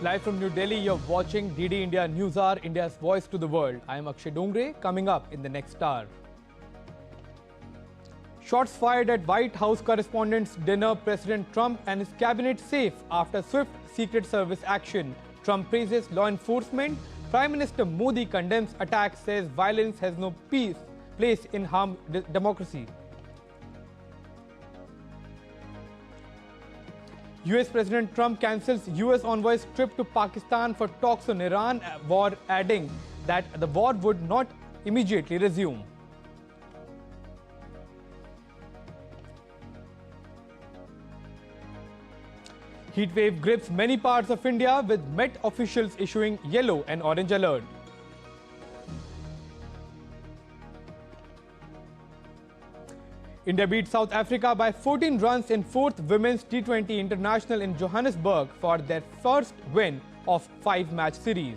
Live from New Delhi, you're watching DD India Newshour, India's voice to the world. I am Akshay Dongre, coming up in the next hour. Shots fired at White House correspondents' dinner, President Trump and his cabinet safe after swift Secret Service action. Trump praises law enforcement. Prime Minister Modi condemns attacks, says violence has no place in harm democracy. US President Trump cancels US envoy's trip to Pakistan for talks on Iran war, adding that the war would not immediately resume. Heatwave grips many parts of India, with Met officials issuing yellow and orange alert. India beat South Africa by 14 runs in 4th Women's T20 International in Johannesburg for their first win of 5-match series.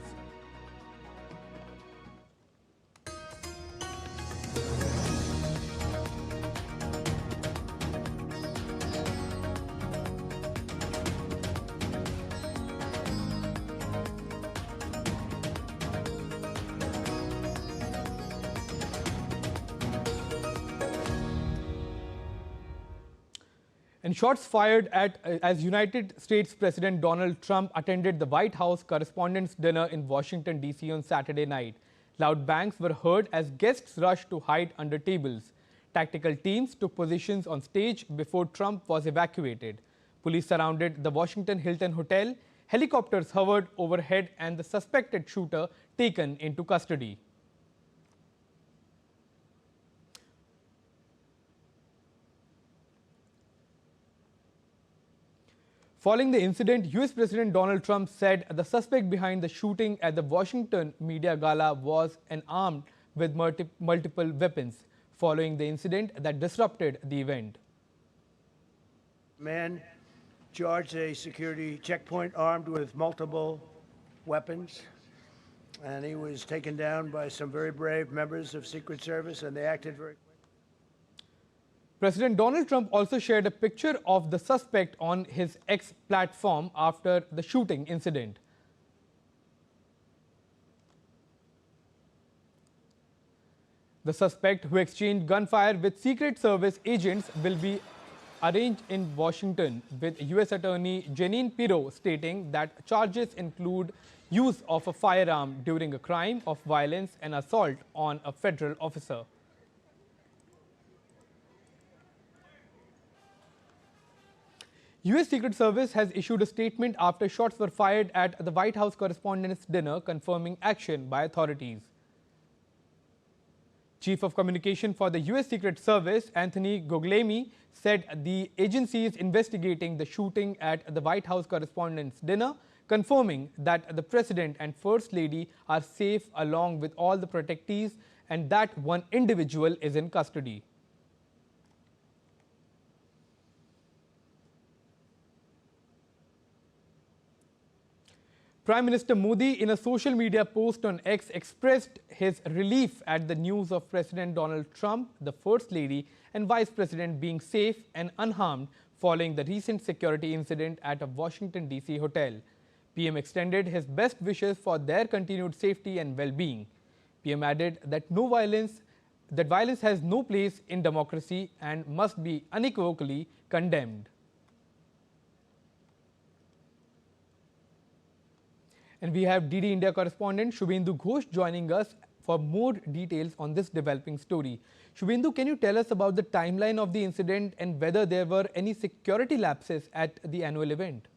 And shots fired at as United States President Donald Trump attended the White House Correspondents' Dinner in Washington, D.C. on Saturday night. Loud bangs were heard as guests rushed to hide under tables. Tactical teams took positions on stage before Trump was evacuated. Police surrounded the Washington Hilton Hotel. Helicopters hovered overhead and the suspected shooter taken into custody. Following the incident, US President Donald Trump said the suspect behind the shooting at the Washington Media Gala was armed with multiple weapons, following the incident that disrupted the event. Man charged a security checkpoint armed with multiple weapons, and he was taken down by some very brave members of Secret Service, and they acted very quickly. President Donald Trump also shared a picture of the suspect on his X platform after the shooting incident. The suspect, who exchanged gunfire with Secret Service agents, will be arraigned in Washington, with US Attorney Jeanine Pirro stating that charges include use of a firearm during a crime of violence and assault on a federal officer. US Secret Service has issued a statement after shots were fired at the White House Correspondents' Dinner, confirming action by authorities. Chief of Communication for the US Secret Service, Anthony Guglielmi, said the agency is investigating the shooting at the White House Correspondents' Dinner, confirming that the President and First Lady are safe along with all the protectees and that one individual is in custody. Prime Minister Modi, in a social media post on X, expressed his relief at the news of President Donald Trump, the First Lady and Vice President being safe and unharmed following the recent security incident at a Washington, D.C. hotel. PM extended his best wishes for their continued safety and well-being. PM added that violence has no place in democracy and must be unequivocally condemned. And we have DD India correspondent Shubhendu Ghosh joining us for more details on this developing story. Shubhendu, can you tell us about the timeline of the incident and whether there were any security lapses at the annual event?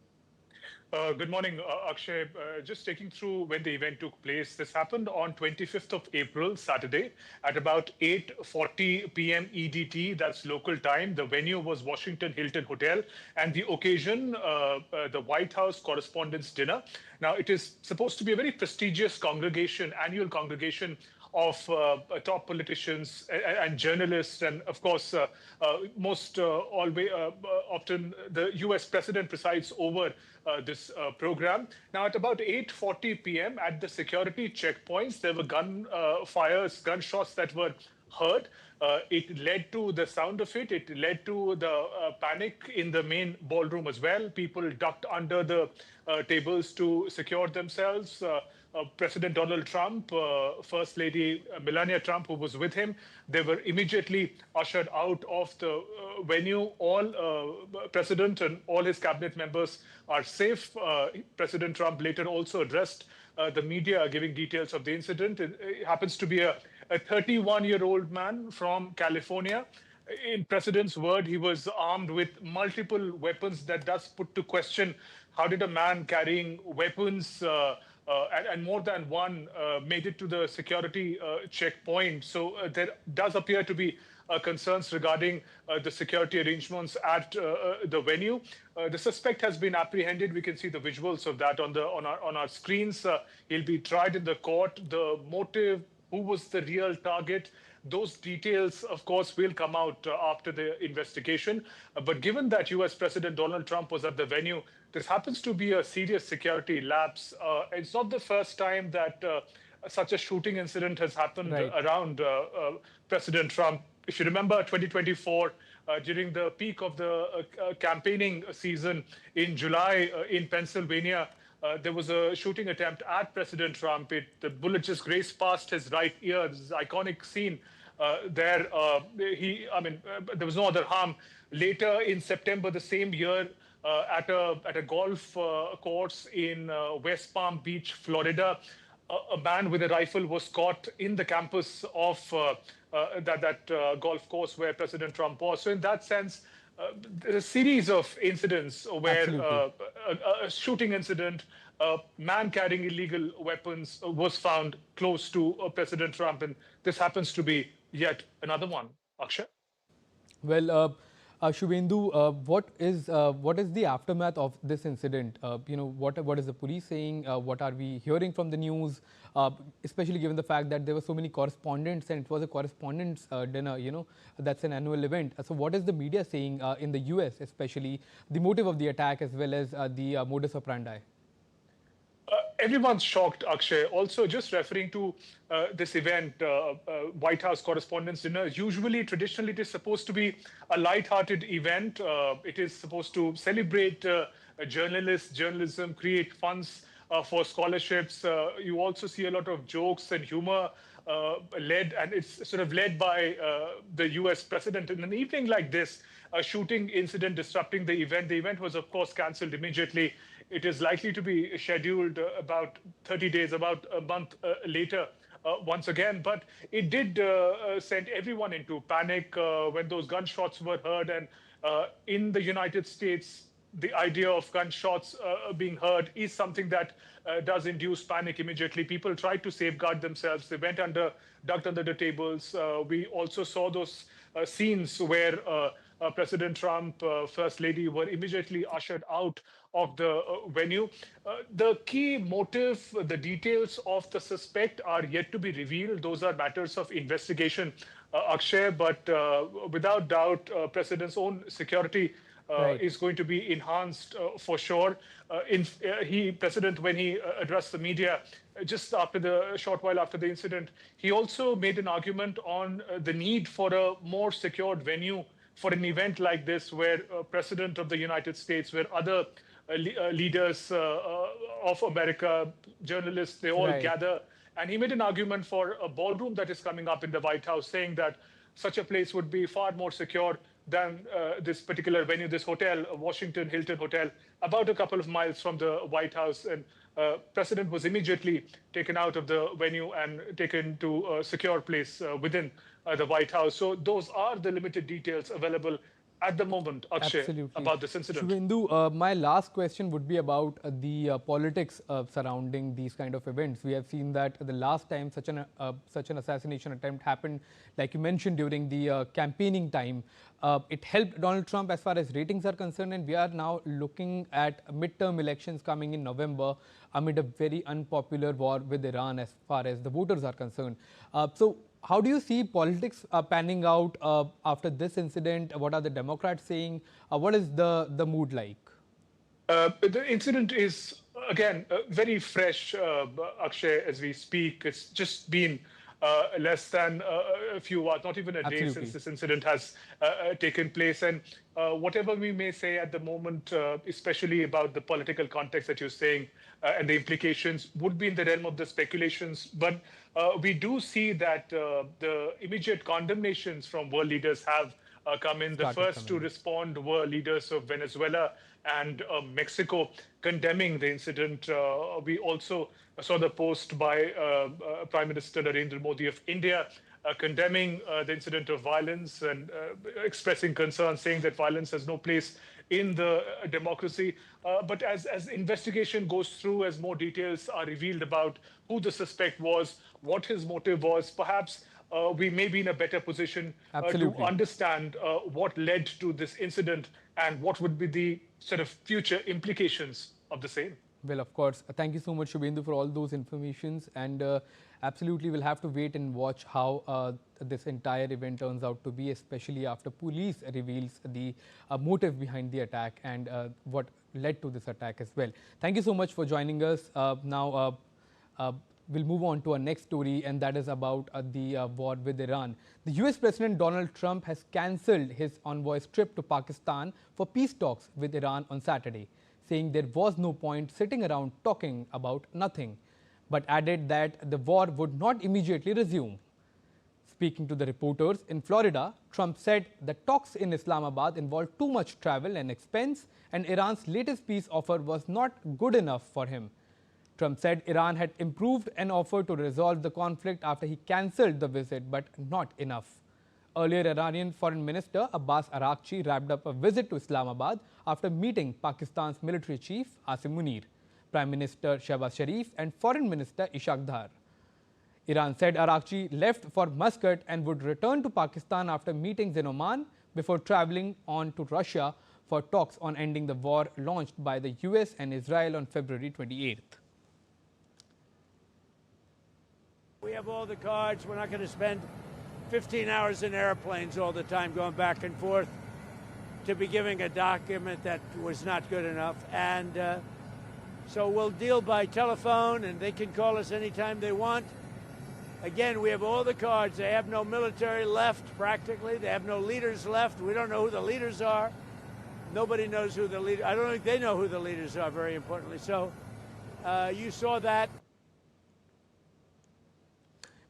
Good morning, Akshay. Just taking through when the event took place. This happened on 25th of April, Saturday, at about 8:40 p.m. EDT, that's local time. The venue was Washington Hilton Hotel, and the occasion, the White House Correspondents' Dinner. Now, it is supposed to be a very prestigious congregation, annual congregation of top politicians and journalists, and of course, often the U.S. president presides over this program. Now, at about 8:40 p.m. at the security checkpoints, there were gunshots that were heard. It led to the sound of it. It led to the panic in the main ballroom as well. People ducked under the tables to secure themselves. President Donald Trump, First Lady Melania Trump, who was with him, they were immediately ushered out of the venue. All President and all his cabinet members are safe. President Trump later also addressed the media, giving details of the incident. It happens to be a 31-year-old man from California. In President's word, he was armed with multiple weapons. That does put to question, how did a man carrying weapons and more than one made it to the security checkpoint? So there does appear to be concerns regarding the security arrangements at the venue. The suspect has been apprehended. We can see the visuals of that on our screens. He'll be tried in the court. The motive, who was the real target, those details, of course, will come out after the investigation. But given that US President Donald Trump was at the venue, this happens to be a serious security lapse. It's not the first time that such a shooting incident has happened around President Trump. If you remember 2024, during the peak of the campaigning season in July in Pennsylvania, there was a shooting attempt at President Trump. The bullet just grazed past his right ear. This is an iconic scene there. There was no other harm. Later in September the same year, at a golf course in West Palm Beach, Florida, a man with a rifle was caught in the campus of that golf course where President Trump was. So in that sense, there's a series of incidents where a shooting incident, a man carrying illegal weapons was found close to President Trump. And this happens to be yet another one. Akshay? Well, Shubhendu, what is the aftermath of this incident? What is the police saying? What are we hearing from the news? Especially given the fact that there were so many correspondents and it was a correspondents dinner. That's an annual event. So what is the media saying in the US, especially the motive of the attack as well as the modus operandi? Everyone's shocked, Akshay. Also, just referring to this event, White House Correspondents' Dinner, usually, traditionally, it is supposed to be a light-hearted event. It is supposed to celebrate journalism, create funds for scholarships. You also see a lot of jokes and humor and it's sort of led by the US president. In an evening like this, a shooting incident disrupting the event was, of course, cancelled immediately. It is likely to be scheduled about 30 days, about a month later, once again. But it did send everyone into panic when those gunshots were heard. And in the United States, the idea of gunshots being heard is something that does induce panic immediately. People tried to safeguard themselves. They ducked under the tables. We also saw those scenes where President Trump, First Lady were immediately ushered out of the venue. The key motive, the details of the suspect are yet to be revealed. Those are matters of investigation, Akshay. But without doubt, President's own security is going to be enhanced for sure. President, when he addressed the media just a short while after the incident, he also made an argument on the need for a more secured venue for an event like this, where President of the United States, where other leaders of America, journalists, they all gather. And he made an argument for a ballroom that is coming up in the White House, saying that such a place would be far more secure than this particular venue, this hotel, Washington Hilton Hotel, about a couple of miles from the White House. And President was immediately taken out of the venue and taken to a secure place within the White House. So those are the limited details available at the moment, Akshay, about this incident. Shubhendu, my last question would be about the politics surrounding these kind of events. We have seen that the last time such an assassination attempt happened, like you mentioned, during the campaigning time. It helped Donald Trump as far as ratings are concerned, and we are now looking at midterm elections coming in November amid a very unpopular war with Iran as far as the voters are concerned. So how do you see politics panning out after this incident? What are the Democrats saying? What is the mood like? The incident is, again, very fresh, Akshay, as we speak. It's just been less than a few hours, not even a day Absolutely. since this incident has taken place. And whatever we may say at the moment, especially about the political context that you're saying and the implications, would be in the realm of the speculations. But we do see that the immediate condemnations from world leaders have come in. The Started first to coming. respond were leaders of Venezuela and Mexico condemning the incident. We also saw the post by Prime Minister Narendra Modi of India condemning the incident of violence and expressing concern, saying that violence has no place in the democracy. But as investigation goes through, as more details are revealed about who the suspect was, what his motive was, perhaps we may be in a better position to Absolutely. understand what led to this incident and what would be the sort of future implications of the same. Well, of course. Thank you so much, Shubhendu, for all those informations. And absolutely, we'll have to wait and watch how this entire event turns out to be, especially after police reveals the motive behind the attack and what led to this attack as well. Thank you so much for joining us. Now, we'll move on to our next story, and that is about the war with Iran. The US President Donald Trump has cancelled his envoy's trip to Pakistan for peace talks with Iran on Saturday, saying there was no point sitting around talking about nothing, but added that the war would not immediately resume. Speaking to the reporters in Florida, Trump said the talks in Islamabad involved too much travel and expense, and Iran's latest peace offer was not good enough for him. Trump said Iran had improved an offer to resolve the conflict after he cancelled the visit, but not enough. Earlier, Iranian Foreign Minister Abbas Araghchi wrapped up a visit to Islamabad after meeting Pakistan's military chief Asim Munir, Prime Minister Shehbaz Sharif and Foreign Minister Ishaq Dar. Iran said Araghchi left for Muscat and would return to Pakistan after meetings in Oman before travelling on to Russia for talks on ending the war launched by the US and Israel on February 28th. We have all the cards. We're not going to spend 15 hours in airplanes all the time going back and forth to be giving a document that was not good enough. And so we'll deal by telephone, and they can call us anytime they want. Again, we have all the cards. They have no military left, practically. They have no leaders left. We don't know who the leaders are. Nobody knows who the leader. I don't think they know who the leaders are, very importantly. So you saw that.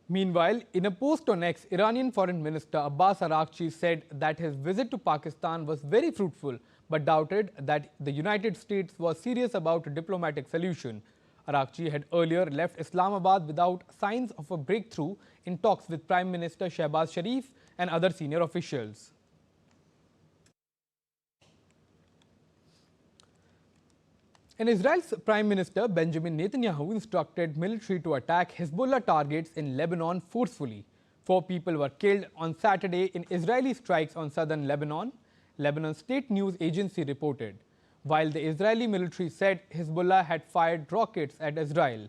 Meanwhile, in a post on X, Iranian Foreign Minister Abbas Araghchi said that his visit to Pakistan was very fruitful, but doubted that the United States was serious about a diplomatic solution. Araghchi had earlier left Islamabad without signs of a breakthrough in talks with Prime Minister Shehbaz Sharif and other senior officials. And Israel's Prime Minister Benjamin Netanyahu instructed military to attack Hezbollah targets in Lebanon forcefully. 4 people were killed on Saturday in Israeli strikes on southern Lebanon, Lebanon's state news agency reported, while the Israeli military said Hezbollah had fired rockets at Israel.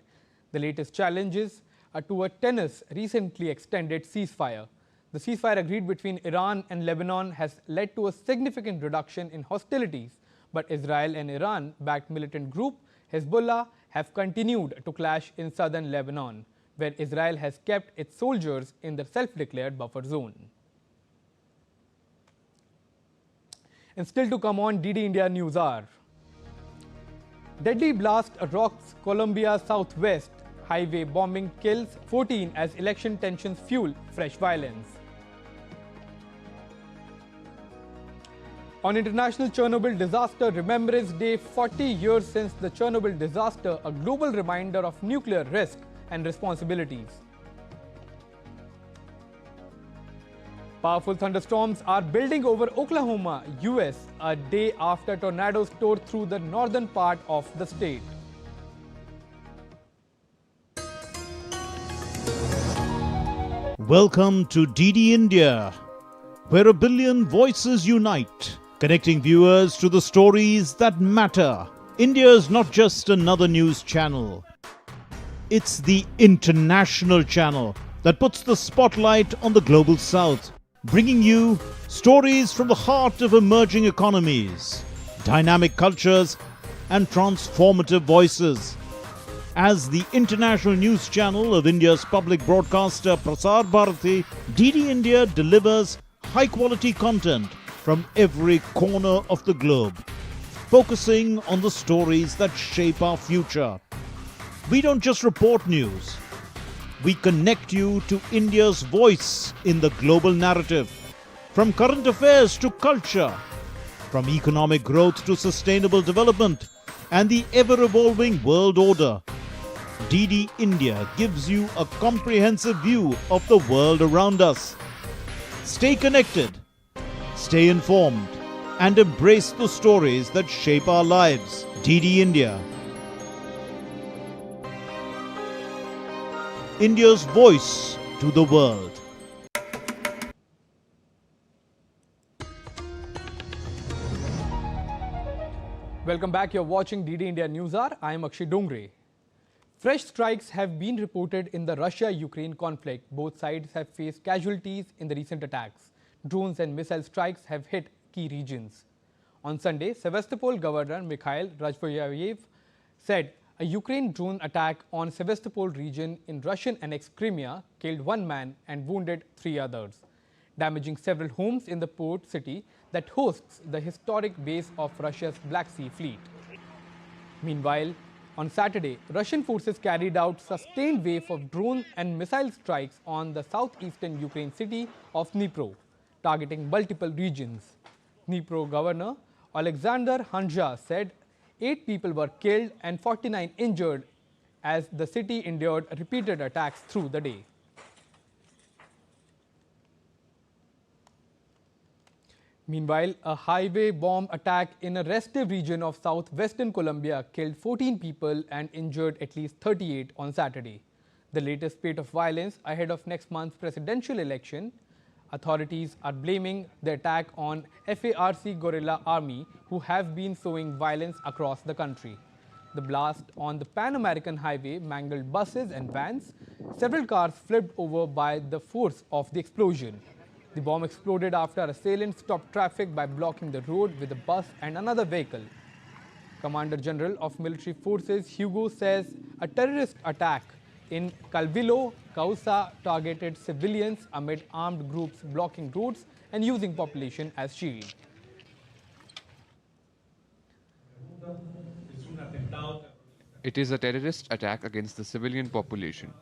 The latest challenges are to a tenuous, recently extended ceasefire. The ceasefire agreed between Iran and Lebanon has led to a significant reduction in hostilities, but Israel and Iran-backed militant group Hezbollah have continued to clash in southern Lebanon, where Israel has kept its soldiers in the self-declared buffer zone. And still to come on DD India Newshour. Deadly blast rocks Colombia southwest. Highway bombing kills 14 as election tensions fuel fresh violence. On International Chernobyl Disaster Remembrance Day, 40 years since the Chernobyl disaster, a global reminder of nuclear risk and responsibilities. Powerful thunderstorms are building over Oklahoma, US, a day after tornadoes tore through the northern part of the state. Welcome to DD India, where a billion voices unite, connecting viewers to the stories that matter. India is not just another news channel. It's the international channel that puts the spotlight on the global south, bringing you stories from the heart of emerging economies, dynamic cultures, and transformative voices. As the international news channel of India's public broadcaster Prasar Bharati, DD India delivers high-quality content from every corner of the globe, focusing on the stories that shape our future. We don't just report news. We connect you to India's voice in the global narrative. From current affairs to culture, from economic growth to sustainable development, and the ever-evolving world order, DD India gives you a comprehensive view of the world around us. Stay connected, stay informed, and embrace the stories that shape our lives. DD India. India's voice to the world. Welcome back. You're watching DD India Newshour. I am Akshay Dongre. Fresh strikes have been reported in the Russia-Ukraine conflict. Both sides have faced casualties in the recent attacks. Drones and missile strikes have hit key regions. On Sunday, Sevastopol Governor Mikhail Razvoyev said a Ukraine drone attack on Sevastopol region in Russian-annexed Crimea killed 1 man and wounded 3 others, damaging several homes in the port city that hosts the historic base of Russia's Black Sea Fleet. Meanwhile, on Saturday, Russian forces carried out sustained wave of drone and missile strikes on the southeastern Ukraine city of Dnipro, targeting multiple regions. Dnipro Governor Alexander Hanja said 8 people were killed and 49 injured as the city endured repeated attacks through the day. Meanwhile, a highway bomb attack in a restive region of southwestern Colombia killed 14 people and injured at least 38 on Saturday. The latest spate of violence ahead of next month's presidential election. Authorities are blaming the attack on FARC guerrilla army who have been sowing violence across the country. The blast on the Pan-American highway mangled buses and vans. Several cars flipped over by the force of the explosion. The bomb exploded after assailants stopped traffic by blocking the road with a bus and another vehicle. Commander General of Military Forces Hugo says a terrorist attack in Calvillo, Causa targeted civilians amid armed groups blocking roads and using population as shield. It is a terrorist attack against the civilian population.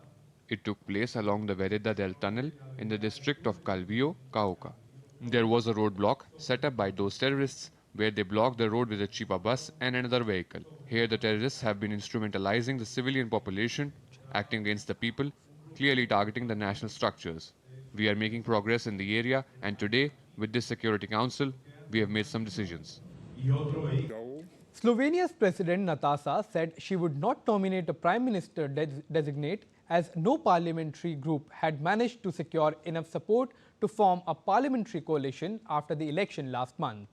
It took place along the Vereda del Tunnel in the district of Calvillo, Cauca. There was a roadblock set up by those terrorists where they blocked the road with a cheaper bus and another vehicle. Here the terrorists have been instrumentalizing the civilian population, acting against the people, clearly targeting the national structures. We are making progress in the area, and today, with this Security Council, we have made some decisions. Slovenia's President Nataša said she would not nominate a Prime Minister designate as no parliamentary group had managed to secure enough support to form a parliamentary coalition after the election last month.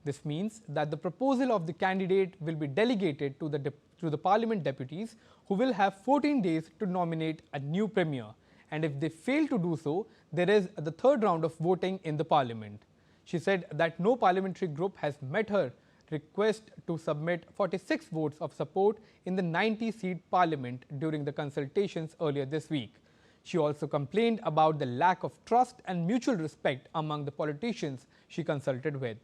This means that the proposal of the candidate will be delegated to the parliament deputies, who will have 14 days to nominate a new premier, and if they fail to do so, there is the third round of voting in the parliament. She said that no parliamentary group has met her request to submit 46 votes of support in the 90-seat parliament during the consultations earlier this week. She also complained about the lack of trust and mutual respect among the politicians she consulted with.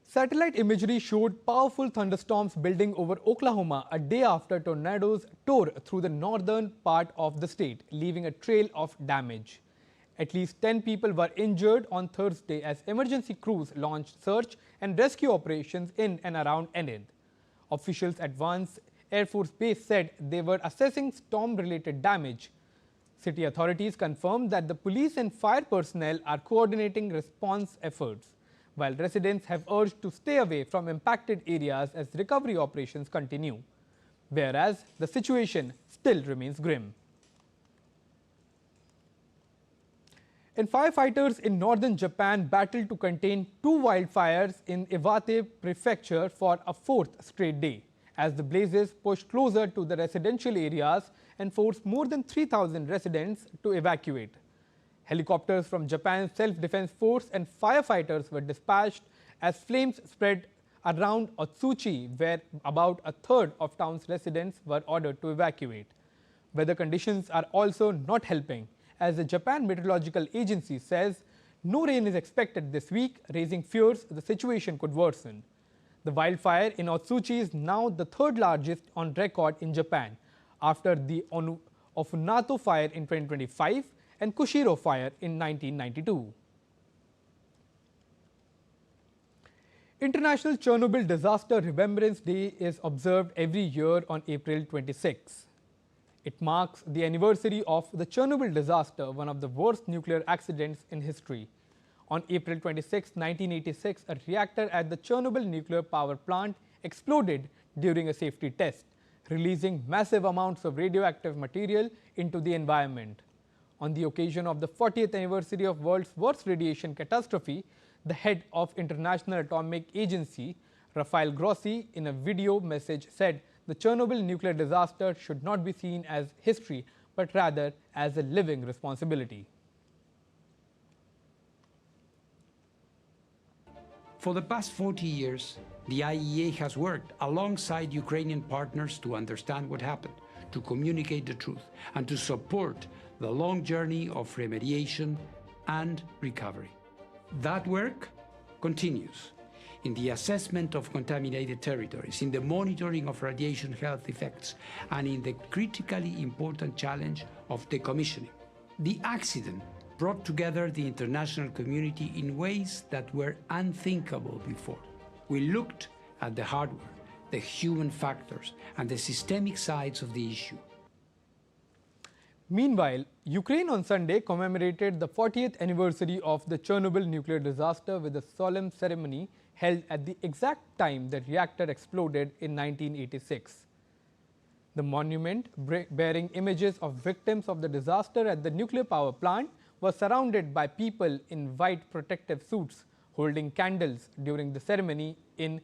Satellite imagery showed powerful thunderstorms building over Oklahoma a day after tornadoes tore through the northern part of the state, leaving a trail of damage. At least 10 people were injured on Thursday as emergency crews launched search and rescue operations in and around Enid. Officials at Vance Air Force Base said they were assessing storm-related damage. City authorities confirmed that the police and fire personnel are coordinating response efforts, while residents have urged to stay away from impacted areas as recovery operations continue, whereas the situation still remains grim. And firefighters in northern Japan battled to contain 2 wildfires in Iwate Prefecture for a 4th straight day, as the blazes pushed closer to the residential areas and forced more than 3,000 residents to evacuate. Helicopters from Japan's Self-Defense Force and firefighters were dispatched as flames spread around Otsuchi, where about a third of town's residents were ordered to evacuate. Weather conditions are also not helping, as the Japan Meteorological Agency says no rain is expected this week, raising fears the situation could worsen. The wildfire in Otsuchi is now the third largest on record in Japan, after the Ofunato fire in 2025 and Kushiro fire in 1992. International Chernobyl Disaster Remembrance Day is observed every year on April 26. It marks the anniversary of the Chernobyl disaster, one of the worst nuclear accidents in history. On April 26, 1986, a reactor at the Chernobyl nuclear power plant exploded during a safety test, releasing massive amounts of radioactive material into the environment. On the occasion of the 40th anniversary of world's worst radiation catastrophe, the head of International Atomic Agency, Rafael Grossi, in a video message said the Chernobyl nuclear disaster should not be seen as history, but rather as a living responsibility. For the past 40 years, the IAEA has worked alongside Ukrainian partners to understand what happened, to communicate the truth, and to support the long journey of remediation and recovery. That work continues in the assessment of contaminated territories, in the monitoring of radiation health effects, and in the critically important challenge of decommissioning. The accident brought together the international community in ways that were unthinkable before. We looked at the hardware, the human factors, and the systemic sides of the issue. Meanwhile, Ukraine on Sunday commemorated the 40th anniversary of the Chernobyl nuclear disaster with a solemn ceremony held at the exact time the reactor exploded in 1986. The monument, bearing images of victims of the disaster at the nuclear power plant, was surrounded by people in white protective suits holding candles during the ceremony in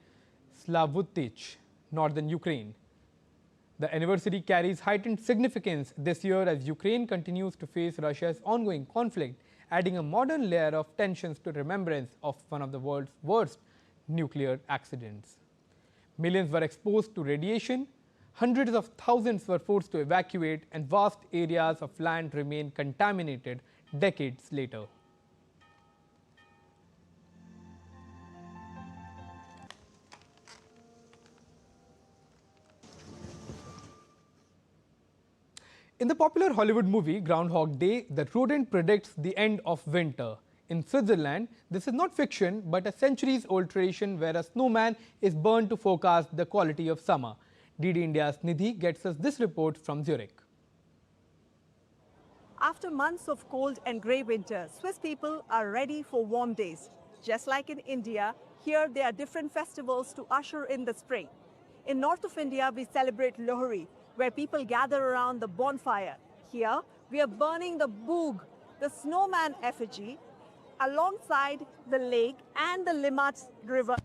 Slavutich, northern Ukraine. The anniversary carries heightened significance this year as Ukraine continues to face Russia's ongoing conflict, adding a modern layer of tensions to remembrance of one of the world's worst nuclear accidents. Millions were exposed to radiation, hundreds of thousands were forced to evacuate, and vast areas of land remain contaminated decades later. In the popular Hollywood movie Groundhog Day, the rodent predicts the end of winter. In Switzerland, this is not fiction but a centuries-old tradition where a snowman is burned to forecast the quality of summer. DD India's Nidhi gets us this report from Zurich. After months of cold and grey winter, Swiss people are ready for warm days. Just like in India, here there are different festivals to usher in the spring. In north of India, we celebrate Lohri, where people gather around the bonfire. Here, we are burning the Boog, the snowman effigy, alongside the lake and the Limmat river.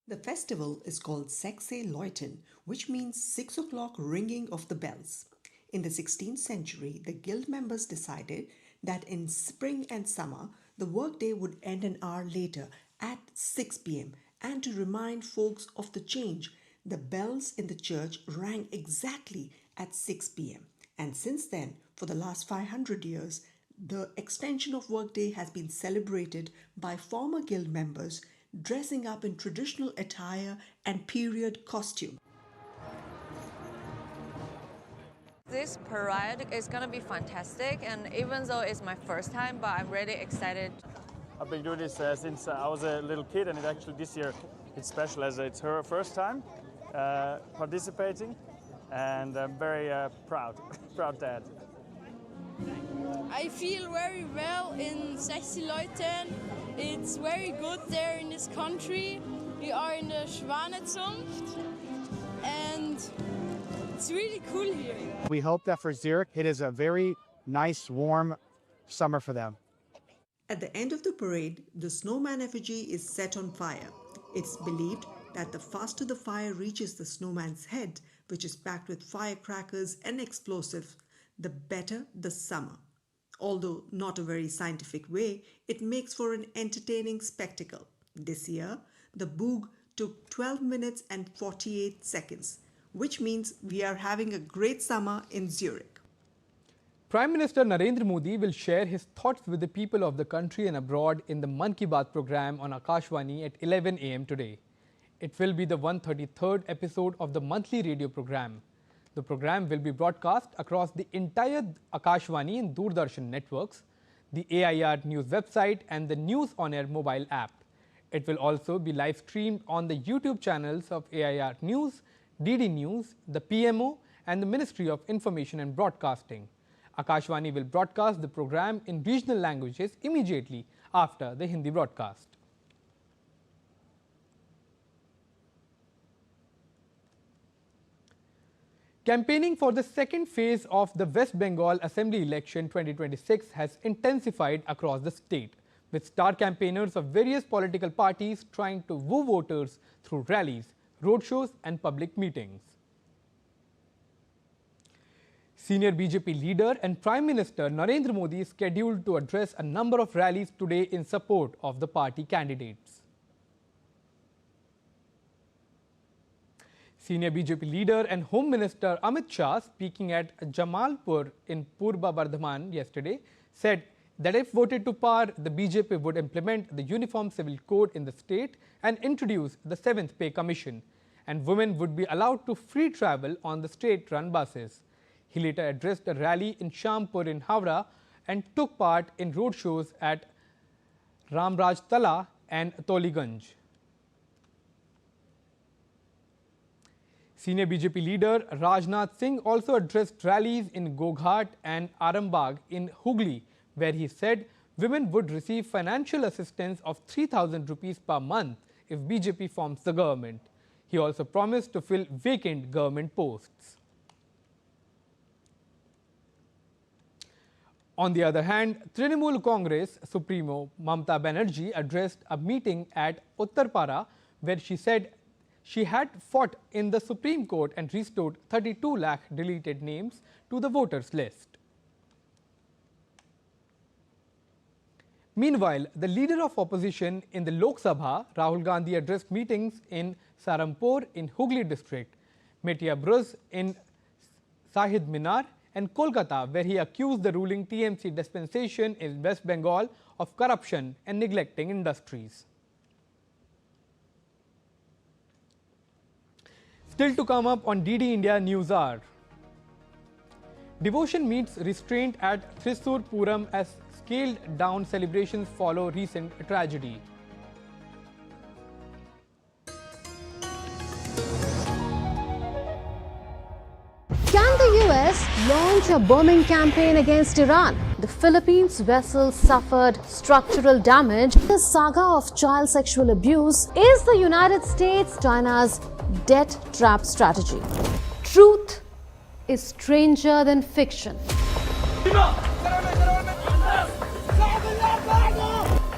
The festival is called Sechse Läuten, which means 6 o'clock ringing of the bells. In the 16th century, the guild members decided that in spring and summer, the workday would end an hour later at 6 p.m. And to remind folks of the change, the bells in the church rang exactly at 6 p.m. And since then, for the last 500 years, the extension of workday has been celebrated by former guild members dressing up in traditional attire and period costume. This parade is going to be fantastic, and even though it's my first time, but I'm really excited. I've been doing this since I was a little kid, and actually this year it's special as it's her first time participating, and I'm very proud dad. I feel very well in Sechse Läuten. It's very good there in this country. We are in the Schwanenzunft, and it's really cool here. We hope that for Zurich, it is a very nice, warm summer for them. At the end of the parade, the snowman effigy is set on fire. It's believed that the faster the fire reaches the snowman's head, which is packed with firecrackers and explosives, the better the summer. Although not a very scientific way, it makes for an entertaining spectacle. This year, the Boog took 12 minutes and 48 seconds, which means we are having a great summer in Zurich. Prime Minister Narendra Modi will share his thoughts with the people of the country and abroad in the Mann Ki Baat program on Akashvani at 11 a.m. today. It will be the 133rd episode of the monthly radio program. The program will be broadcast across the entire Akashvani and Doordarshan networks, the AIR News website and the News On Air mobile app. It will also be live streamed on the YouTube channels of AIR News, DD News, the PMO and the Ministry of Information and Broadcasting. Akashvani will broadcast the program in regional languages immediately after the Hindi broadcast. Campaigning for the second phase of the West Bengal Assembly election 2026 has intensified across the state, with star campaigners of various political parties trying to woo voters through rallies, roadshows and public meetings. Senior BJP leader and Prime Minister Narendra Modi is scheduled to address a number of rallies today in support of the party candidates. Senior BJP leader and Home Minister Amit Shah, speaking at Jamalpur in Purba Bardhaman yesterday, said that if voted to power, the BJP would implement the Uniform Civil Code in the state and introduce the 7th Pay Commission, and women would be allowed to free travel on the state-run buses. He later addressed a rally in Shampur in Howrah and took part in roadshows at Ramraj Tala and Toliganj. Senior BJP leader Rajnath Singh also addressed rallies in Goghat and Arambagh in Hooghly, where he said women would receive financial assistance of 3,000 rupees per month if BJP forms the government. He also promised to fill vacant government posts. On the other hand, Trinamool Congress Supremo Mamata Banerjee addressed a meeting at Uttarpara where she said she had fought in the Supreme Court and restored 32 lakh deleted names to the voters list. Meanwhile, the leader of opposition in the Lok Sabha, Rahul Gandhi, addressed meetings in Sarampur in Hooghly district, Metia Bruz in Sahid Minar and Kolkata, where he accused the ruling TMC dispensation in West Bengal of corruption and neglecting industries. Still to come up on DD India News Hour. Devotion meets restraint at Thrissur Puram as scaled down celebrations follow recent tragedy. Can the US launch a bombing campaign against Iran? The Philippines vessel suffered structural damage. The saga of child sexual abuse is the United States China's debt trap strategy. Truth is stranger than fiction.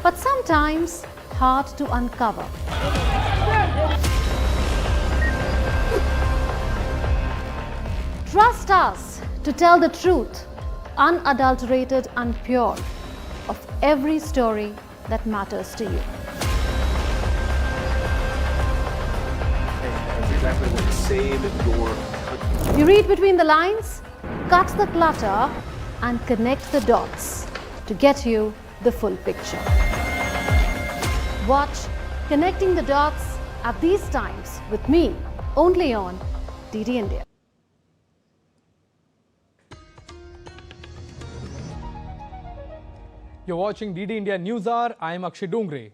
But sometimes hard to uncover. Trust us to tell the truth, unadulterated and pure, of every story that matters to you. You read between the lines, cut the clutter, and connect the dots to get you the full picture. Watch Connecting the Dots at these times with me, only on DD India. You're watching DD India News Hour. I am Akshay Dongre.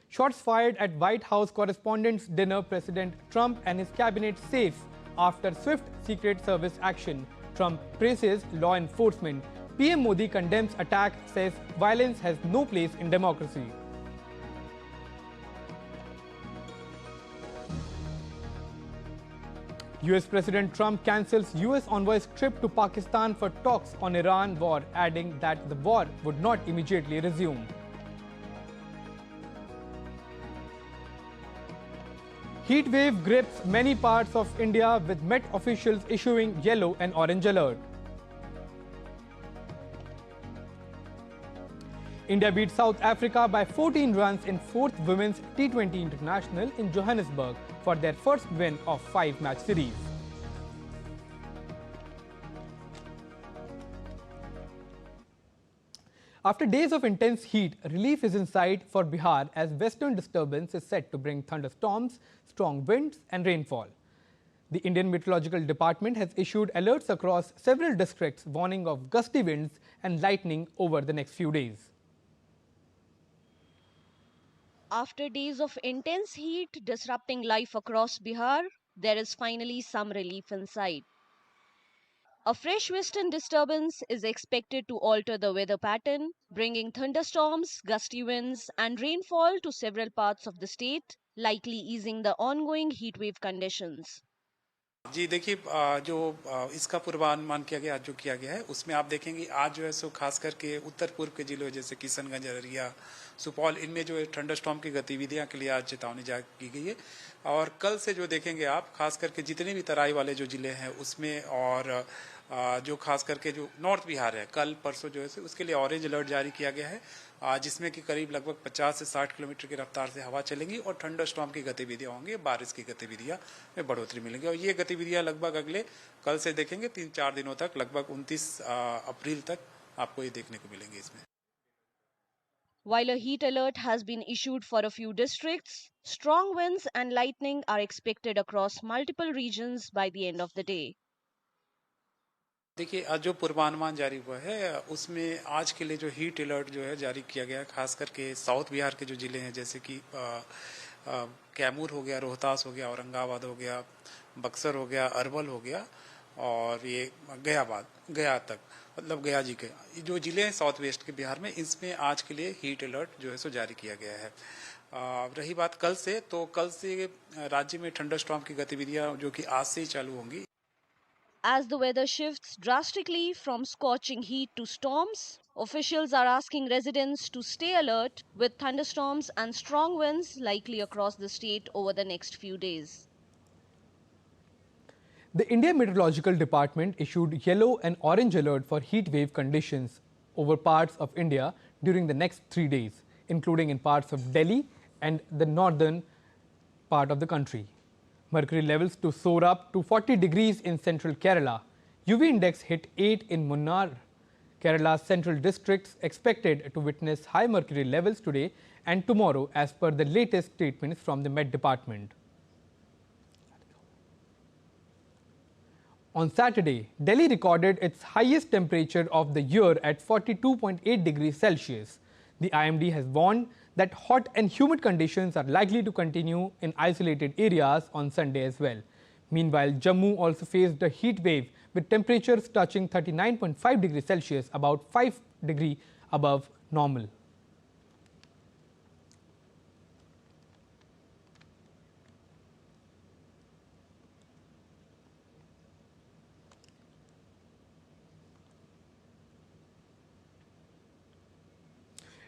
Shots fired at White House Correspondents' Dinner. President Trump and his cabinet safe after swift Secret Service action. Trump praises law enforcement. PM Modi condemns attack, says violence has no place in democracy. US President Trump cancels US envoy's trip to Pakistan for talks on Iran war, adding that the war would not immediately resume. Heatwave grips many parts of India, with Met officials issuing yellow and orange alert. India beat South Africa by 14 runs in 4th Women's T20 International in Johannesburg for their first win of 5-match series. After days of intense heat, relief is in sight for Bihar as western disturbance is set to bring thunderstorms, strong winds and rainfall. The Indian Meteorological Department has issued alerts across several districts warning of gusty winds and lightning over the next few days. After days of intense heat disrupting life across Bihar, there is finally some relief in sight. A fresh western disturbance is expected to alter the weather pattern, bringing thunderstorms, gusty winds, and rainfall to several parts of the state, likely easing the ongoing heatwave conditions. जी देखिए जो इसका पूर्वानुमान किया गया आज जो किया गया है उसमें आप देखेंगे आज जो है सो खास करके उत्तर पूर्व के जिलों जैसे किशनगंज अररिया सुपौल इनमें जो है थंडरस्टॉर्म की गतिविधियां के लिए आज चेतावनी जारी की गई है और कल से जो देखेंगे आप खास करके जितने भी तराई वाले जो जिले हैं उसमें और जो खास करके जो नॉर्थ बिहार है कल परसों जो है उसके लिए ऑरेंज अलर्ट जारी किया गया है जिसमें कि करीब लगभग 50 से 60 किलोमीटर की रफ्तार से हवा चलेंगी और थंडरस्टॉर्म की गतिविधियां होंगी बारिश की गतिविधियां में बढ़ोतरी मिलेंगी और ये गतिविधियां लगभग अगले कल से देखेंगे 3-4 दिनों तक लगभग 29 अप्रैल तक आपको ये देखने को मिलेंगे इसमें. While a heat alert has been issued for a few districts, strong winds and lightning are expected across multiple regions by the end of the day. देखिए आज जो पूर्वानुमान जारी हुआ है उसमें आज के लिए जो हीट अलर्ट जो है जारी किया गया है खास करके साउथ बिहार के जो जिले हैं जैसे कि कैमूर हो गया रोहतास हो गया औरंगाबाद हो गया बक्सर हो गया अरवल हो गया और ये गया तक मतलब गया जी के जो जिले हैं साउथ वेस्ट के बिहार में इसमें आज के लिए हीट अलर्ट जो है सो जारी किया गया है. रही बात कल से तो कल से राज्य में थंडरस्टॉर्म की गतिविधियां जो कि आज से ही चालू होंगी. As the weather shifts drastically from scorching heat to storms, officials are asking residents to stay alert with thunderstorms and strong winds likely across the state over the next few days. The India Meteorological Department issued yellow and orange alert for heat wave conditions over parts of India during the next 3 days, including in parts of Delhi and the northern part of the country. Mercury levels to soar up to 40 degrees in central Kerala. UV index hit 8 in Munnar. Kerala's central districts expected to witness high mercury levels today and tomorrow as per the latest statements from the Met Department. On Saturday, Delhi recorded its highest temperature of the year at 42.8 degrees Celsius. The IMD has warned that hot and humid conditions are likely to continue in isolated areas on Sunday as well. Meanwhile, Jammu also faced a heat wave with temperatures touching 39.5 degrees Celsius, about 5 degrees above normal.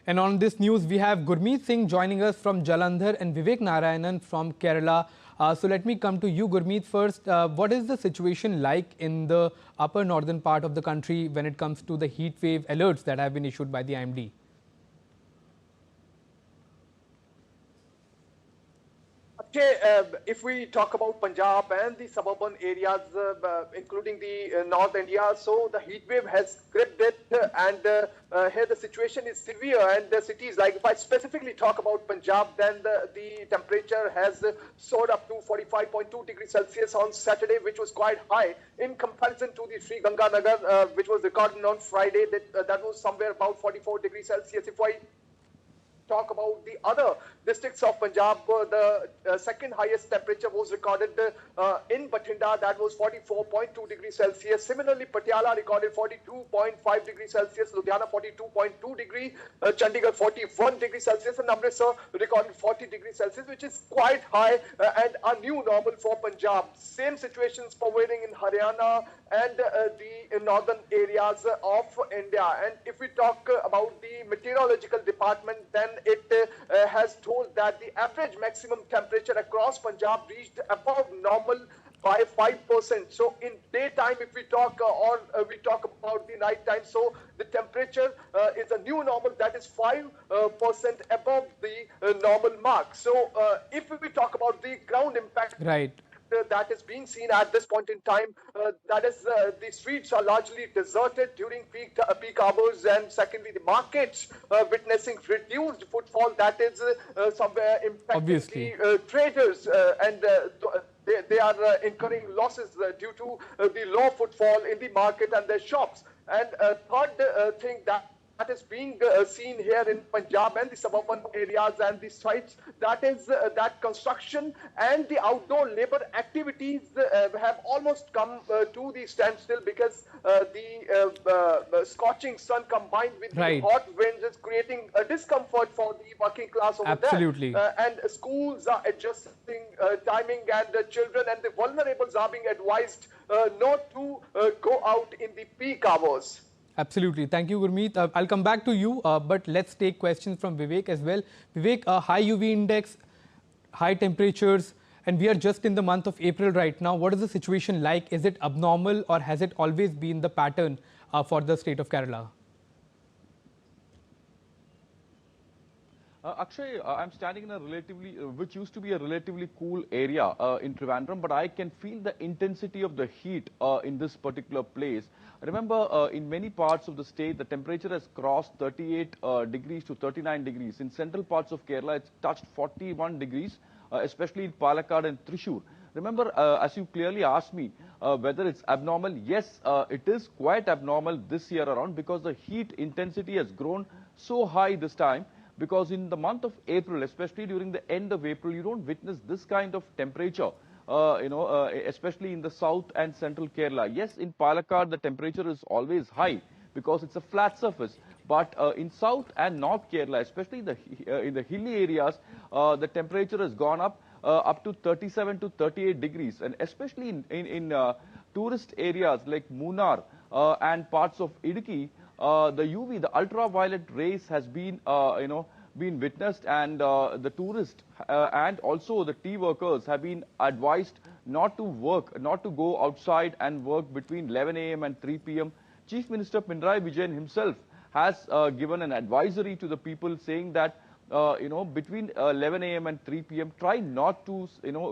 And on this news, we have Gurmeet Singh joining us from Jalandhar and Vivek Narayanan from Kerala. So let me come to you, Gurmeet, first. What is the situation like in the upper northern part of the country when it comes to the heat wave alerts that have been issued by the IMD? If we talk about Punjab and the suburban areas, including the North India, so the heat wave has gripped it, and here the situation is severe. And the cities, like if I specifically talk about Punjab, then the temperature has soared up to 45.2 degrees Celsius on Saturday, which was quite high in comparison to the Sri Ganganagar, which was recorded on Friday. That was somewhere about 44 degrees Celsius. If I talk about the other districts of Punjab, the second highest temperature was recorded in Bathinda, that was 44.2 degrees Celsius. Similarly, Patiala recorded 42.5 degrees Celsius, Ludhiana 42.2 degrees, Chandigarh 41 degrees Celsius, and Amritsar recorded 40 degrees Celsius, which is quite high and a new normal for Punjab. Same situations prevailing in Haryana and the northern areas of India. And if we talk about the meteorological department, then it has told that the average maximum temperature across Punjab reached above normal by 5%. So in daytime, if we talk we talk about the night time, so the temperature is a new normal that is 5% above the normal mark. So if we talk about the ground impact, Right. That is being seen at this point in time, that is the streets are largely deserted during peak hours, and secondly the markets witnessing reduced footfall that is somewhere impacting Obviously. the traders and they are incurring losses due to the low footfall in the market and their shops. And third thing that is being seen here in Punjab and the suburban areas and the sites, that is that construction and the outdoor labor activities have almost come to the standstill because the scorching sun combined with Right. the hot winds is creating a discomfort for the working class over Absolutely. there. And schools are adjusting timing, and the children and the vulnerables are being advised not to go out in the peak hours. Absolutely. Thank you, Gurmeet. I'll come back to you, but let's take questions from Vivek as well. Vivek, high UV index, high temperatures, and we are just in the month of April right now. What is the situation like? Is it abnormal, or has it always been the pattern for the state of Kerala? Akshay, I'm standing in a which used to be a relatively cool area in Trivandrum, but I can feel the intensity of the heat in this particular place. Remember, in many parts of the state, the temperature has crossed 38 degrees to 39 degrees. In central parts of Kerala, it's touched 41 degrees, especially in Palakkad and Thrissur. Remember, as you clearly asked me, whether it's abnormal. Yes, it is quite abnormal this year around because the heat intensity has grown so high this time. Because in the month of April, especially during the end of April, you don't witness this kind of temperature, especially in the south and central Kerala. Yes, in Palakkad, the temperature is always high because it's a flat surface. But in south and north Kerala, especially in the hilly areas, the temperature has gone up to 37 to 38 degrees. And especially in tourist areas like Munnar and parts of Idukki, the UV, the ultraviolet rays has been, been witnessed, and the tourists and also the tea workers have been advised not to work, not to go outside and work between 11 a.m. and 3 p.m. Chief Minister Pinarayi Vijayan himself has given an advisory to the people saying that, between 11 a.m. and 3 p.m., try not to,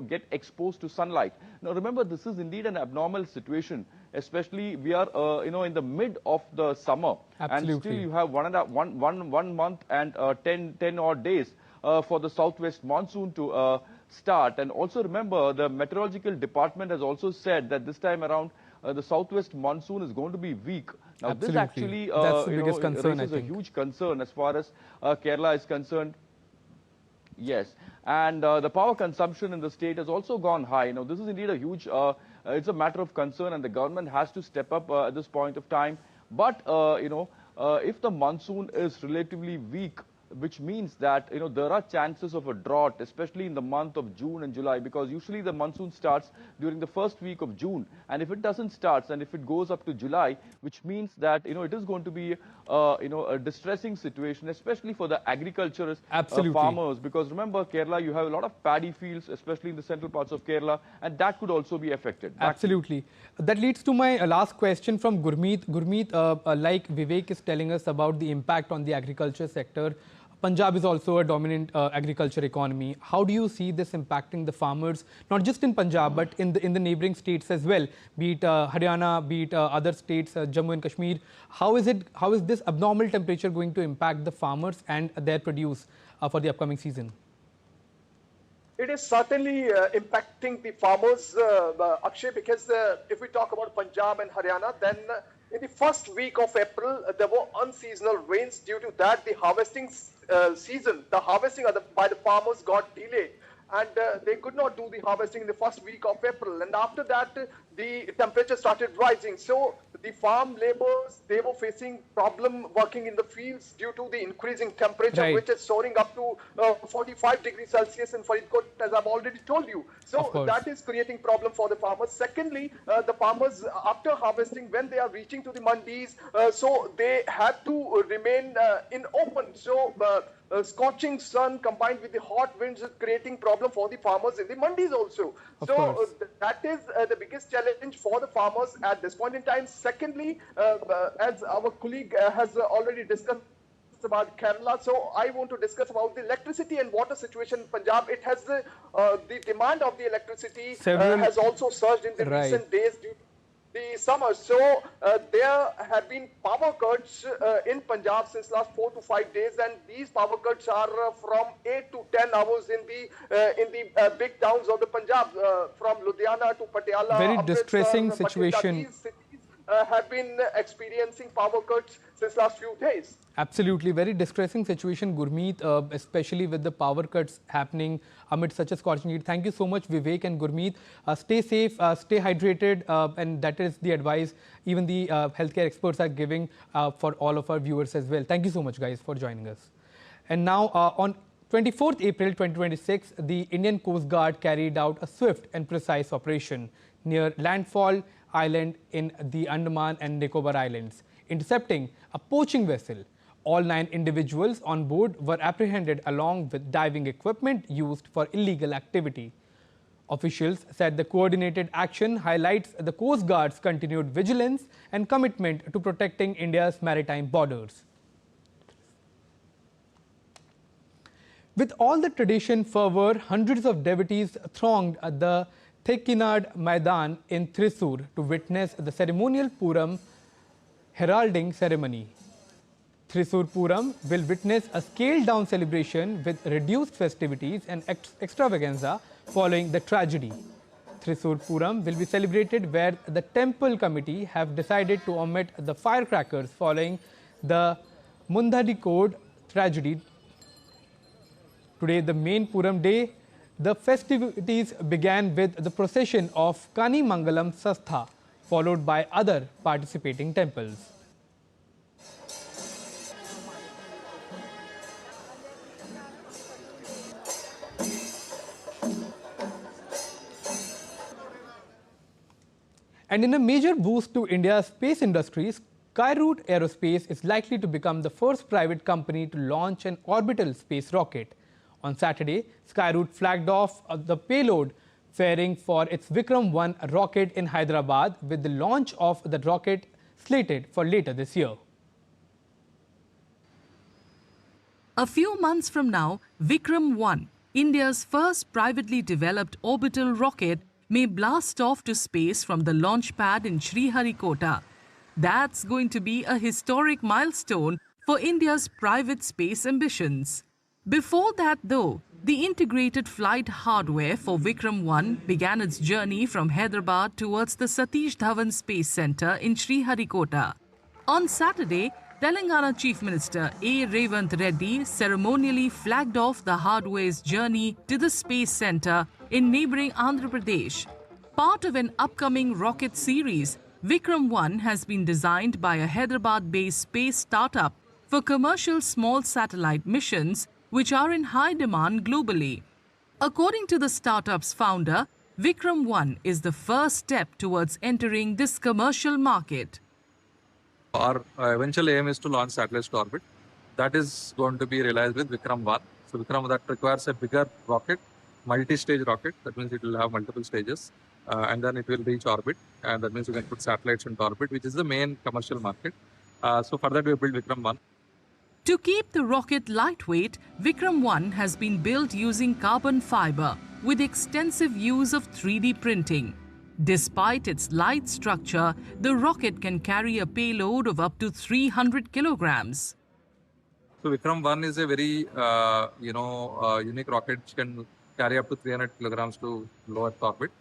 get exposed to sunlight. Now, remember, this is indeed an abnormal situation. Especially, we are, in the mid of the summer. Absolutely. And still you have one month and 10 odd days for the southwest monsoon to start. And also remember, the meteorological department has also said that this time around, the southwest monsoon is going to be weak. Now, Absolutely. this actually, that's the biggest concern, raises a huge concern as far as Kerala is concerned. Yes, and the power consumption in the state has also gone high. Now, this is indeed a huge, it's a matter of concern, and the government has to step up at this point of time. But, if the monsoon is relatively weak, which means that, there are chances of a drought, especially in the month of June and July, because usually the monsoon starts during the first week of June. And if it doesn't start, and if it goes up to July, which means that, it is going to be, a distressing situation, especially for the agriculturists, farmers, because remember, Kerala, you have a lot of paddy fields, especially in the central parts of Kerala, and that could also be affected. Absolutely. That leads to my last question from Gurmeet. Gurmeet, like Vivek is telling us about the impact on the agriculture sector, Punjab is also a dominant agriculture economy. How do you see this impacting the farmers, not just in Punjab, but in the neighboring states as well, be it Haryana, be it other states, Jammu and Kashmir? How is this abnormal temperature going to impact the farmers and their produce for the upcoming season? It is certainly impacting the farmers, Akshay, because if we talk about Punjab and Haryana, then in the first week of April, there were unseasonal rains. Due to that, the harvesting season, the harvesting by the farmers got delayed, and they could not do the harvesting in the first week of April. And after that, the temperature started rising. So the farm laborers, they were facing problem working in the fields due to the increasing temperature, Right. which is soaring up to 45 degrees Celsius in Faridkot, as I've already told you. So that is creating problem for the farmers. Secondly, the farmers, after harvesting, when they are reaching to the mandis, so they have to remain in open. So scorching sun combined with the hot winds is creating problem for the farmers in the mandis also. So that is the biggest challenge for the farmers at this point in time. Secondly, as our colleague has already discussed about Kerala, so I want to discuss about the electricity and water situation in Punjab. It has the demand of the electricity has also surged in the recent days due to the summer. So there have been power cuts in Punjab since last 4 to 5 days, and these power cuts are from 8 to 10 hours in the big towns of the Punjab, from Ludhiana to Patiala. Very distressing situation. These cities have been experiencing power cuts since last few days. Absolutely, very distressing situation, Gurmeet, especially with the power cuts happening amid such a scorching heat. Thank you so much, Vivek and Gurmeet. Stay safe, stay hydrated, and that is the advice even the healthcare experts are giving for all of our viewers as well. Thank you so much, guys, for joining us. And now, on 24th April 2026, the Indian Coast Guard carried out a swift and precise operation near Landfall Island in the Andaman and Nicobar Islands, intercepting a poaching vessel. All 9 individuals on board were apprehended along with diving equipment used for illegal activity. Officials said the coordinated action highlights the Coast Guard's continued vigilance and commitment to protecting India's maritime borders. With all the tradition fervor, hundreds of devotees thronged the Thekinad Maidan in Thrissur to witness the ceremonial Puram heralding ceremony. Thrissur Puram will witness a scaled-down celebration with reduced festivities and extravaganza following the tragedy. Thrissur Puram will be celebrated where the temple committee have decided to omit the firecrackers following the Mundhadikode tragedy. Today, the main Puram day, the festivities began with the procession of Kani Mangalam Sastha, followed by other participating temples. And in a major boost to India's space industry, Skyroot Aerospace is likely to become the first private company to launch an orbital space rocket. On Saturday, Skyroot flagged off the payload fairing for its Vikram 1 rocket in Hyderabad, with the launch of the rocket slated for later this year. A few months from now, Vikram 1, India's first privately developed orbital rocket, may blast off to space from the launch pad in Sriharikota. That's going to be a historic milestone for India's private space ambitions. Before that, though, the integrated flight hardware for Vikram 1 began its journey from Hyderabad towards the Satish Dhawan Space Center in Sriharikota. On Saturday, Telangana Chief Minister A. Revant Reddy ceremonially flagged off the hardware's journey to the Space Center in neighboring Andhra Pradesh. Part of an upcoming rocket series, Vikram 1 has been designed by a Hyderabad-based space startup for commercial small satellite missions, which are in high demand globally. According to the startup's founder, Vikram 1 is the first step towards entering this commercial market. Our eventual aim is to launch satellites to orbit. That is going to be realized with Vikram 1. So Vikram, that requires a bigger rocket, multi-stage rocket. That means it will have multiple stages. And then it will reach orbit. And that means you can put satellites into orbit, which is the main commercial market. So for that, we build Vikram 1. To keep the rocket lightweight, Vikram 1 has been built using carbon fiber with extensive use of 3D printing. Despite its light structure, the rocket can carry a payload of up to 300 kilograms. So Vikram 1 is a very, unique rocket which can carry up to 300 kilograms to low Earth orbit.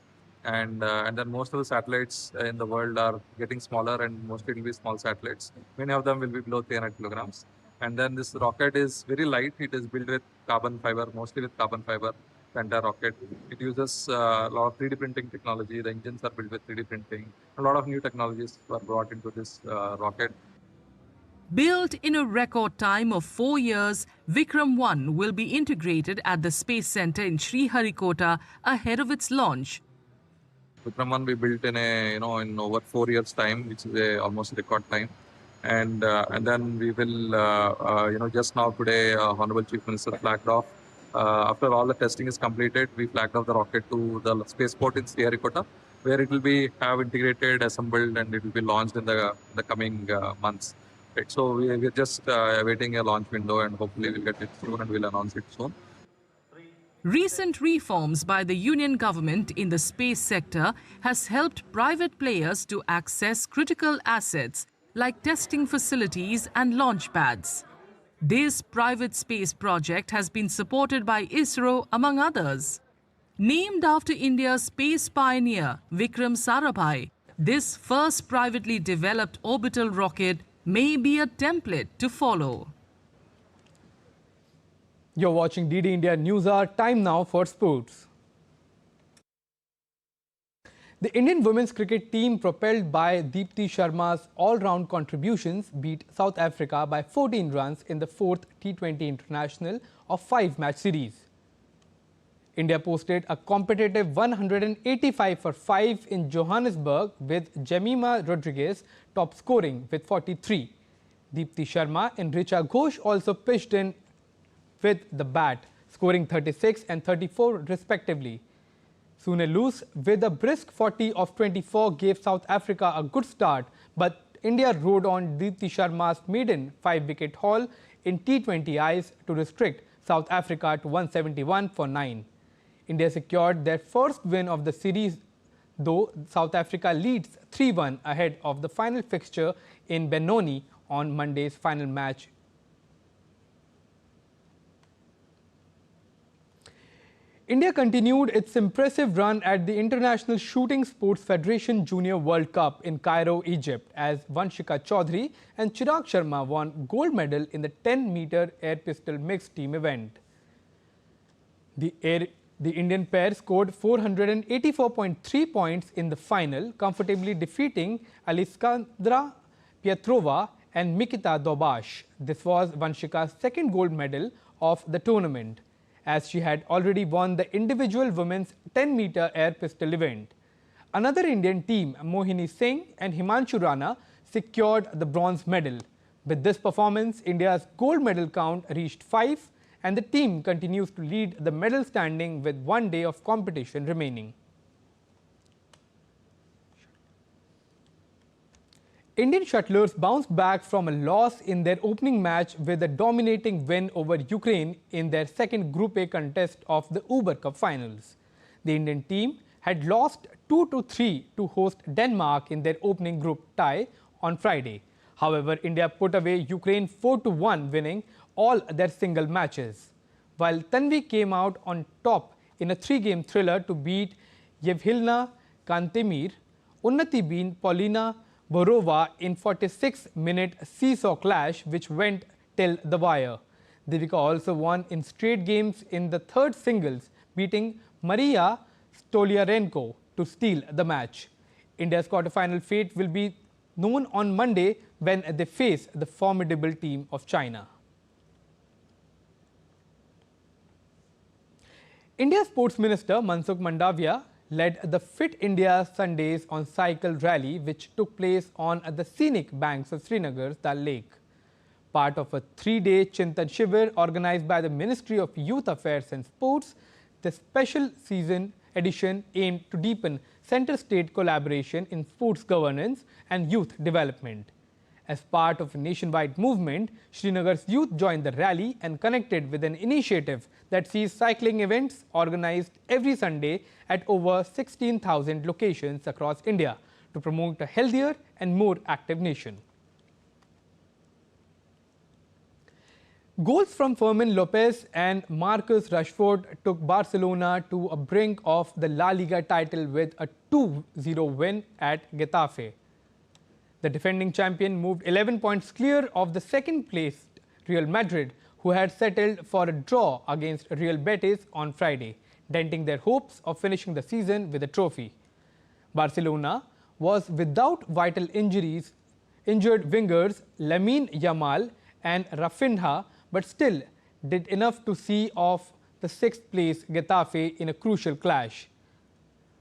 And then most of the satellites in the world are getting smaller, and mostly will be small satellites. Many of them will be below 300 kilograms. And then this rocket is very light. It is built with carbon fiber, mostly with carbon fiber. the entire rocket. It uses a lot of 3D printing technology. The engines are built with 3D printing. A lot of new technologies were brought into this rocket. Built in a record time of 4 years, Vikram 1 will be integrated at the Space Center in Sriharikota ahead of its launch. Vikram 1 we built in in over 4 years time, which is almost record time. And then we will, just now today, Honorable Chief Minister flagged off. After all the testing is completed, we flagged off the rocket to the spaceport in Sriharikota, where it will be integrated, assembled, and it will be launched in the coming months. Right. So we're just awaiting a launch window, and hopefully we'll get it soon and we'll announce it soon. Recent reforms by the union government in the space sector has helped private players to access critical assets like testing facilities and launch pads. This private space project has been supported by ISRO, among others. Named after India's space pioneer Vikram Sarabhai, this first privately developed orbital rocket may be a template to follow. You're watching DD India Newshour. Time now for sports. The Indian women's cricket team, propelled by Deepti Sharma's all-round contributions, beat South Africa by 14 runs in the fourth T20 International of 5-match series. India posted a competitive 185 for 5 in Johannesburg, with Jemima Rodriguez top scoring with 43. Deepti Sharma and Richa Ghosh also pitched in with the bat, scoring 36 and 34 respectively. Sune Loose, with a brisk 40 of 24, gave South Africa a good start, but India rode on Deepti Sharma's maiden 5-wicket haul in T20 Is to restrict South Africa to 171 for 9. India secured their first win of the series, though South Africa leads 3-1 ahead of the final fixture in Benoni on Monday's final match. India continued its impressive run at the International Shooting Sports Federation Junior World Cup in Cairo, Egypt, as Vanshika Chaudhary and Chirag Sharma won gold medal in the 10-meter air pistol mixed team event. The Indian pair scored 484.3 points in the final, comfortably defeating Alexandra Pietrova and Mikita Dobash. This was Vanshika's second gold medal of the tournament, as she had already won the individual women's 10-meter air pistol event. Another Indian team, Mohini Singh and Himanshu Rana, secured the bronze medal. With this performance, India's gold medal count reached 5, and the team continues to lead the medal standing with 1 day of competition remaining. Indian shuttlers bounced back from a loss in their opening match with a dominating win over Ukraine in their second Group A contest of the Uber Cup finals. The Indian team had lost 2-3 to host Denmark in their opening group tie on Friday. However, India put away Ukraine 4-1, winning all their single matches, while Tanvi came out on top in a 3-game thriller to beat Yevhelina Kantemir. Unnati beat Paulina Borova in 46-minute seesaw clash, which went till the wire. Devika also won in straight games in the third singles, beating Maria Stoliarenko to steal the match. India's quarterfinal fate will be known on Monday when they face the formidable team of China. India's Sports Minister Mansukh Mandavia led the Fit India Sundays on Cycle rally, which took place on the scenic banks of Srinagar's Dal Lake. Part of a 3-day Chintan Shivir organized by the Ministry of Youth Affairs and Sports, the special season edition aimed to deepen center-state collaboration in sports governance and youth development. As part of a nationwide movement, Srinagar's youth joined the rally and connected with an initiative that sees cycling events organized every Sunday at over 16,000 locations across India to promote a healthier and more active nation. Goals from Fermin Lopez and Marcus Rashford took Barcelona to a brink of the La Liga title with a 2-0 win at Getafe. The defending champion moved 11 points clear of the second-placed Real Madrid, who had settled for a draw against Real Betis on Friday. denting their hopes of finishing the season with a trophy. Barcelona was without vital injured wingers Lamine Yamal and Rafinha, but still did enough to see off the 6th place Getafe in a crucial clash.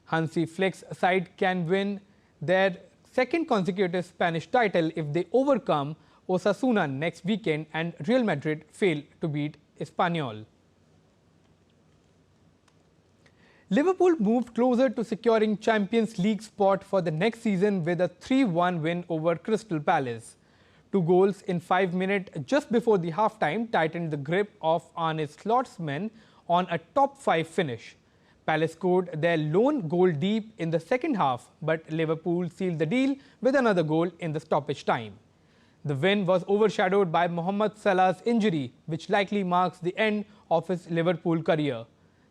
Hansi Flick's side can win their second consecutive Spanish title if they overcome Osasuna next weekend and Real Madrid fail to beat Espanyol. Liverpool moved closer to securing Champions League spot for the next season with a 3-1 win over Crystal Palace. 2 goals in 5 minutes just before the half-time tightened the grip of Arne Slot's men on a top 5 finish. Palace scored their lone goal deep in the second half, but Liverpool sealed the deal with another goal in the stoppage time. The win was overshadowed by Mohamed Salah's injury, which likely marks the end of his Liverpool career.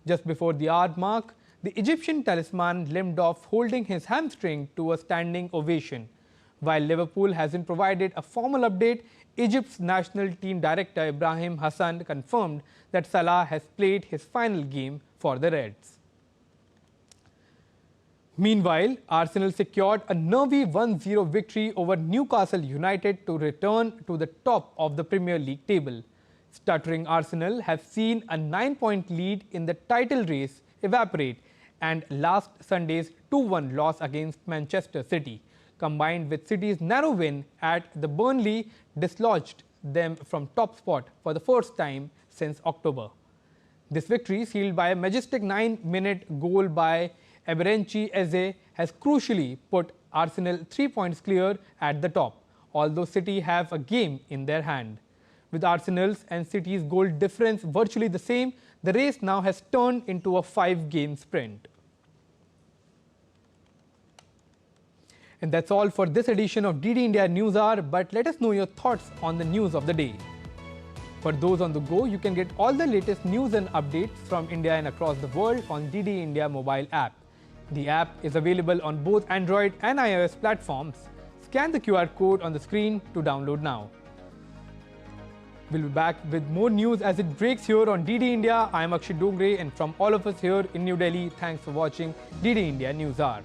Just before the hour mark, the Egyptian talisman limped off, holding his hamstring to a standing ovation. While Liverpool hasn't provided a formal update, Egypt's national team director Ibrahim Hassan confirmed that Salah has played his final game for the Reds. Meanwhile, Arsenal secured a nervy 1-0 victory over Newcastle United to return to the top of the Premier League table. Stuttering Arsenal have seen a 9-point lead in the title race evaporate, and last Sunday's 2-1 loss against Manchester City, combined with City's narrow win at the Burnley, dislodged them from top spot for the first time since October. This victory, sealed by a majestic 9-minute goal by Eberechi Eze, has crucially put Arsenal 3 points clear at the top, although City have a game in their hand. With Arsenal's and City's goal difference virtually the same, the race now has turned into a 5-game sprint. And that's all for this edition of DD India News Hour, but let us know your thoughts on the news of the day. For those on the go, you can get all the latest news and updates from India and across the world on DD India mobile app. The app is available on both Android and iOS platforms. Scan the QR code on the screen to download now. We'll be back with more news as it breaks here on DD India. I am Akshay Dongre, and from all of us here in New Delhi, thanks for watching DD India News Hour.